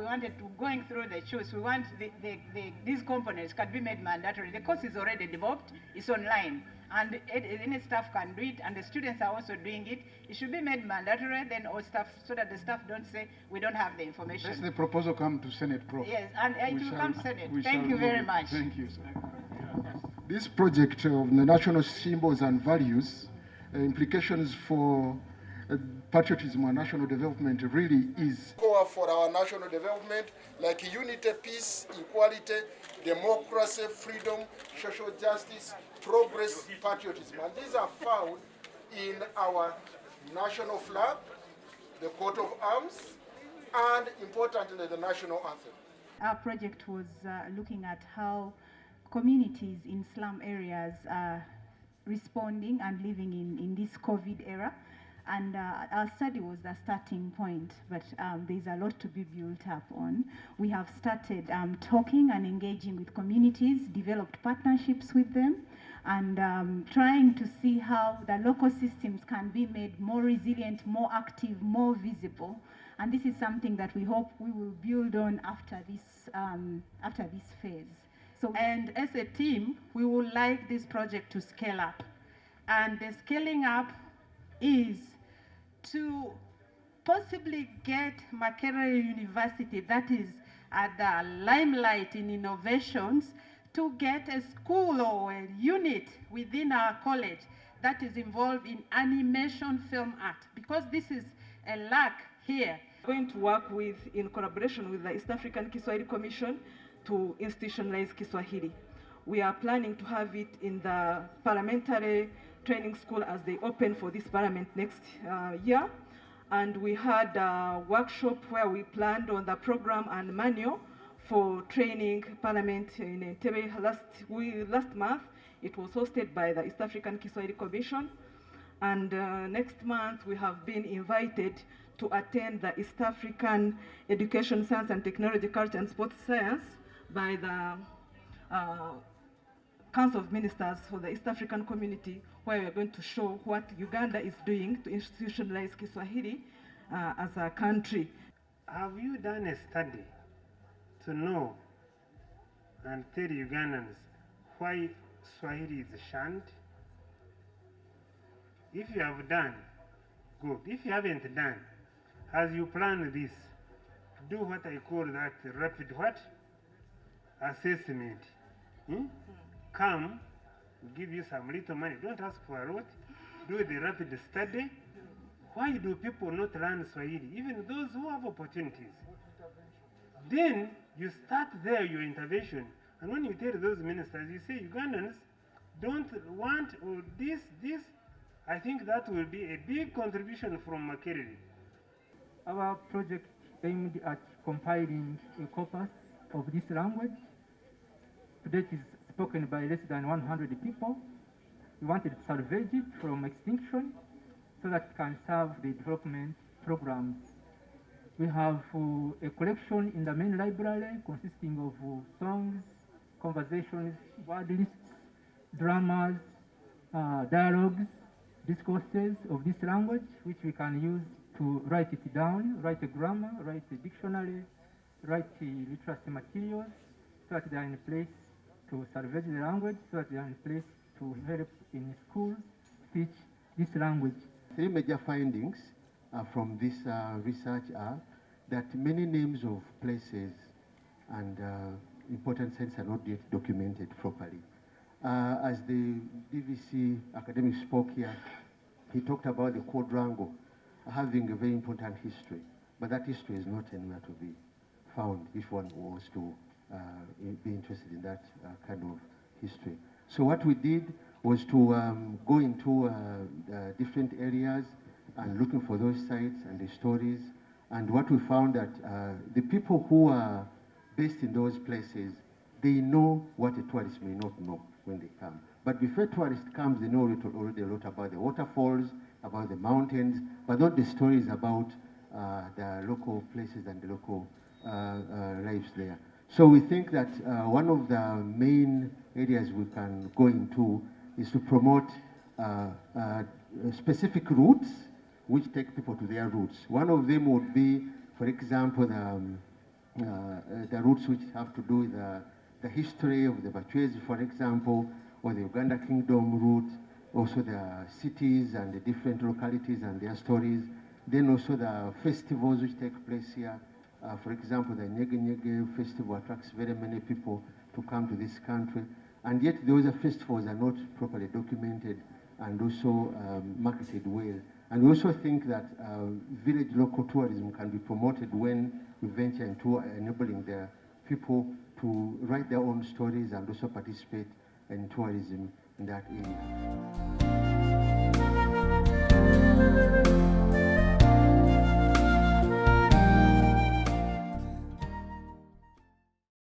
I: wanted to, going through the CHUSS, we want these components can be made mandatory. The course is already developed, it's online, and any staff can do it, and the students are also doing it. It should be made mandatory, then all staff, so that the staff don't say we don't have the information.
Q: Let the proposal come to Senate, Prof.
I: Yes, and it will come to Senate. Thank you very much.
Q: Thank you, sir.
H: This project of the national symbols and values, implications for patriotism and national development really is core for our national development, like unity, peace, equality, democracy, freedom, social justice, progress, patriotism. And these are found in our national flag, the coat of arms, and importantly, the national anthem.
C: Our project was looking at how communities in slum areas are responding and living in this COVID era. And our study was the starting point, but there's a lot to be built up on. We have started talking and engaging with communities, developed partnerships with them, and trying to see how the local systems can be made more resilient, more active, more visible. And this is something that we hope we will build on after this phase.
E: So, and as a team, we would like this project to scale up. And the scaling up is to possibly get MakRIF University, that is at the limelight in innovations, to get a school or a unit within our college that is involved in animation film art, because this is a lack here.
A: We're going to work with, in collaboration with the East African Kiswahili Commission, to institutionalize Kiswahili. We are planning to have it in the parliamentary training school as they open for this parliament next year. And we had a workshop where we planned on the program and manual for training parliament in Entebbe last month. It was hosted by the East African Kiswahili Commission. And next month we have been invited to attend the East African Education, Science and Technology, Culture and Sports Science by the Council of Ministers for the East African Community, where we are going to show what Uganda is doing to institutionalize Kiswahili as a country.
N: Have you done a study to know and tell Ugandans why Swahili is shunned? If you have done, good. If you haven't done, as you plan this, do what I call that rapid what? Assessment. Come, give you some little money. Don't ask for a lot. Do the rapid study. Why do people not learn Swahili? Even those who have opportunities. Then you start there your intervention. And when you tell those ministers, you say Ugandans don't want or this. I think that will be a big contribution from MakRIF.
V: Our project aimed at compiling a corpus of this language. Today it is spoken by less than 100 people. We wanted to salvage it from extinction so that it can serve the development programs. We have a collection in the main library consisting of songs, conversations, word lists, dramas, dialogues, discourses of this language, which we can use to write it down, write a grammar, write a dictionary, write literacy materials, so that they are in place to salvage the language, so that they are in place to help in schools teach this language.
W: Three major findings from this research are that many names of places and important sites are not yet documented properly. As the DVC academic spoke here, he talked about the quadrangle having a very important history, but that history is not anywhere to be found if one wants to be interested in that kind of history. So what we did was to go into different areas and looking for those sites and the stories. And what we found that the people who are based in those places, they know what a tourist may not know when they come. But before a tourist comes, they know already a lot about the waterfalls, about the mountains, but not the stories about the local places and the local lives there. So we think that one of the main areas we can go into is to promote specific routes which take people to their roots. One of them would be, for example, the routes which have to do with the history of the Bachwezi, for example, or the Uganda Kingdom route, also the cities and the different localities and their stories. Then also the festivals which take place here. For example, the Nyege Nyege festival attracts very many people to come to this country. And yet those festivals are not properly documented and also marketed well. And we also think that village local tourism can be promoted when we venture into enabling the people to write their own stories and also participate in tourism in that area.